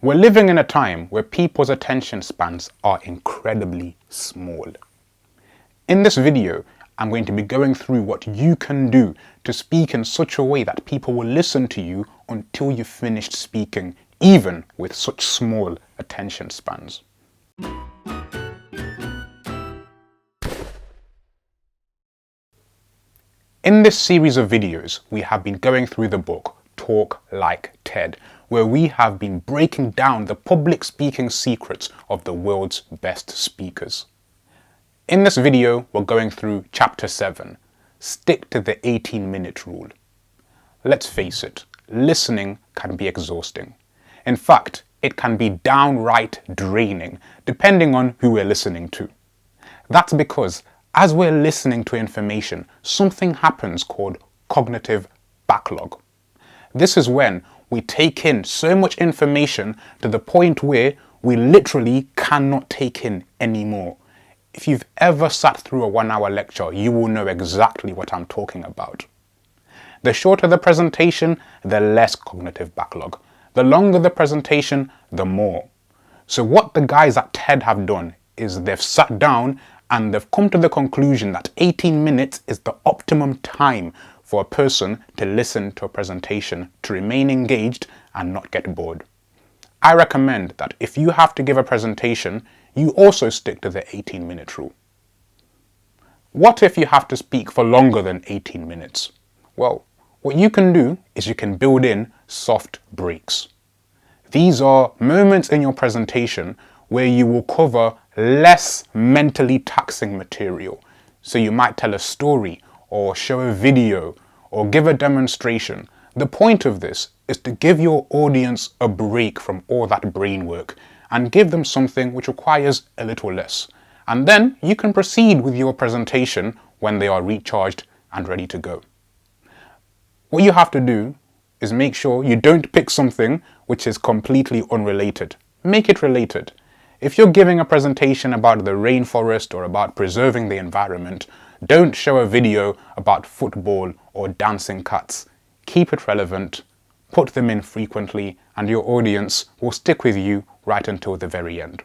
We're living in a time where people's attention spans are incredibly small. In this video, I'm going to be going through what you can do to speak in such a way that people will listen to you until you've finished speaking, even with such small attention spans. In this series of videos, we have been going through the book Talk Like TED, where we have been breaking down the public speaking secrets of the world's best speakers. In this video, we're going through Chapter 7, Stick to the 18-minute rule. Let's face it, listening can be exhausting. In fact, it can be downright draining, depending on who we're listening to. That's because as we're listening to information, something happens called cognitive backlog. This is when we take in so much information to the point where we literally cannot take in any more. If you've ever sat through a 1-hour lecture, you will know exactly what I'm talking about. The shorter the presentation, the less cognitive backlog. The longer the presentation, the more. So what the guys at TED have done is they've sat down and they've come to the conclusion that 18 minutes is the optimum time for a person to listen to a presentation, to remain engaged and not get bored. I recommend that if you have to give a presentation, you also stick to the 18-minute rule. What if you have to speak for longer than 18 minutes? Well, what you can do is you can build in soft breaks. These are moments in your presentation where you will cover less mentally taxing material. So you might tell a story or show a video or give a demonstration. The point of this is to give your audience a break from all that brain work and give them something which requires a little less. And then you can proceed with your presentation when they are recharged and ready to go. What you have to do is make sure you don't pick something which is completely unrelated. Make it related. If you're giving a presentation about the rainforest or about preserving the environment, don't show a video about football or dancing cats. Keep it relevant, put them in frequently, and your audience will stick with you right until the very end.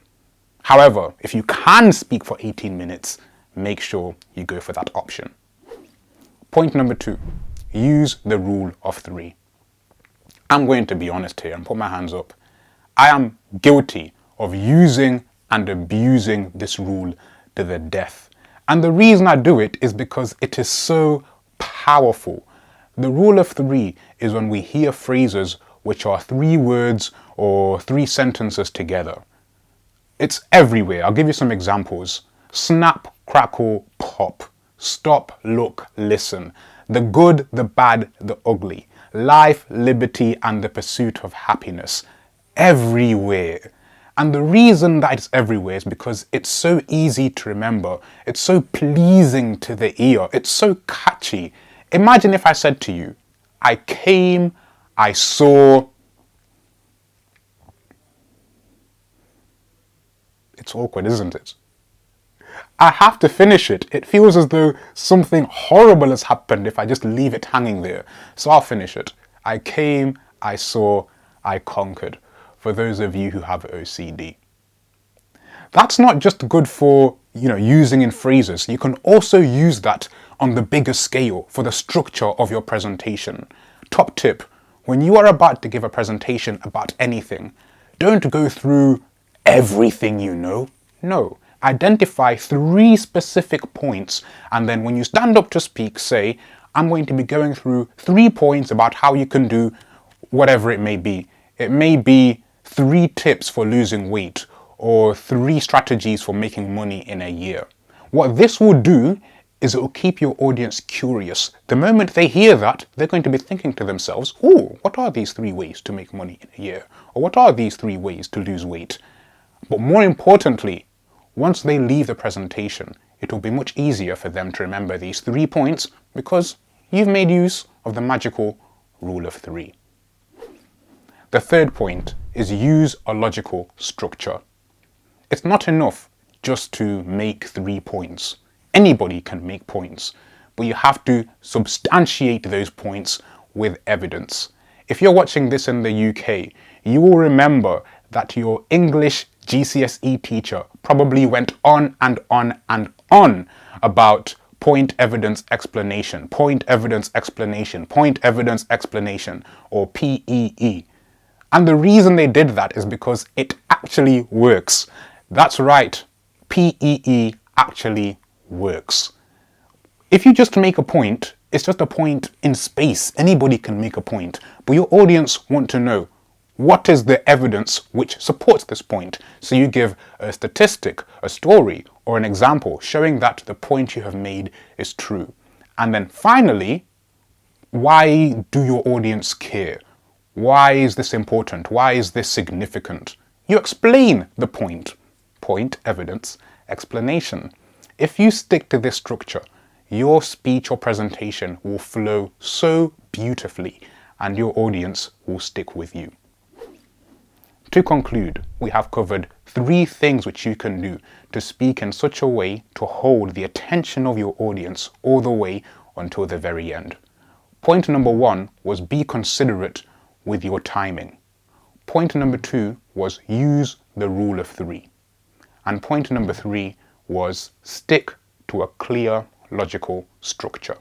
However, if you can speak for 18 minutes, make sure you go for that option. Point number 2, use the rule of 3. I'm going to be honest here and put my hands up. I am guilty of using and abusing this rule to the death. And the reason I do it is because it is so powerful. The rule of 3 is when we hear phrases which are 3 words or 3 sentences together. It's everywhere. I'll give you some examples. Snap, crackle, pop. Stop, look, listen. The good, the bad, the ugly. Life, liberty, and the pursuit of happiness. Everywhere. And the reason that it's everywhere is because it's so easy to remember. It's so pleasing to the ear. It's so catchy. Imagine if I said to you, I came, I saw. It's awkward, isn't it? I have to finish it. It feels as though something horrible has happened if I just leave it hanging there. So I'll finish it. I came, I saw, I conquered. For those of you who have OCD. That's not just good for, using in phrases. You can also use that on the bigger scale for the structure of your presentation. Top tip, when you are about to give a presentation about anything, don't go through everything you know. No, identify 3 specific points, and then when you stand up to speak, say, I'm going to be going through 3 points about how you can do whatever it may be. It may be 3 tips for losing weight or 3 strategies for making money in a year. What this will do is it will keep your audience curious. The moment they hear that, they're going to be thinking to themselves, oh, what are these 3 ways to make money in a year? Or what are these 3 ways to lose weight? But more importantly, once they leave the presentation, it will be much easier for them to remember these 3 points because you've made use of the magical rule of 3. The third point is use a logical structure. It's not enough just to make 3 points. Anybody can make points, but you have to substantiate those points with evidence. If you're watching this in the UK, you will remember that your English GCSE teacher probably went on and on and on about point evidence explanation, point evidence explanation, point evidence explanation, or PEE. And the reason they did that is because it actually works. That's right, PEE actually works. If you just make a point, it's just a point in space. Anybody can make a point, but your audience want to know, what is the evidence which supports this point? So you give a statistic, a story, or an example showing that the point you have made is true. And then finally, why do your audience care? Why is this important? Why is this significant? You explain the point. Point, evidence, explanation. If you stick to this structure, your speech or presentation will flow so beautifully and your audience will stick with you. To conclude, we have covered 3 things which you can do to speak in such a way to hold the attention of your audience all the way until the very end. Point number 1 was be considerate with your timing. Point number 2 was use the rule of 3. And point number 3 was stick to a clear, logical structure.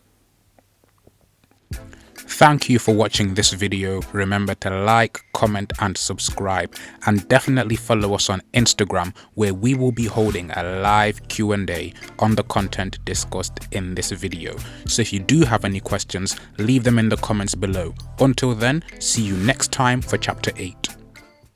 Thank you for watching this video. Remember to like, comment and subscribe, and definitely follow us on Instagram, where we will be holding a live Q&A on the content discussed in this video. So if you do have any questions, leave them in the comments below. Until then, see you next time for chapter 8.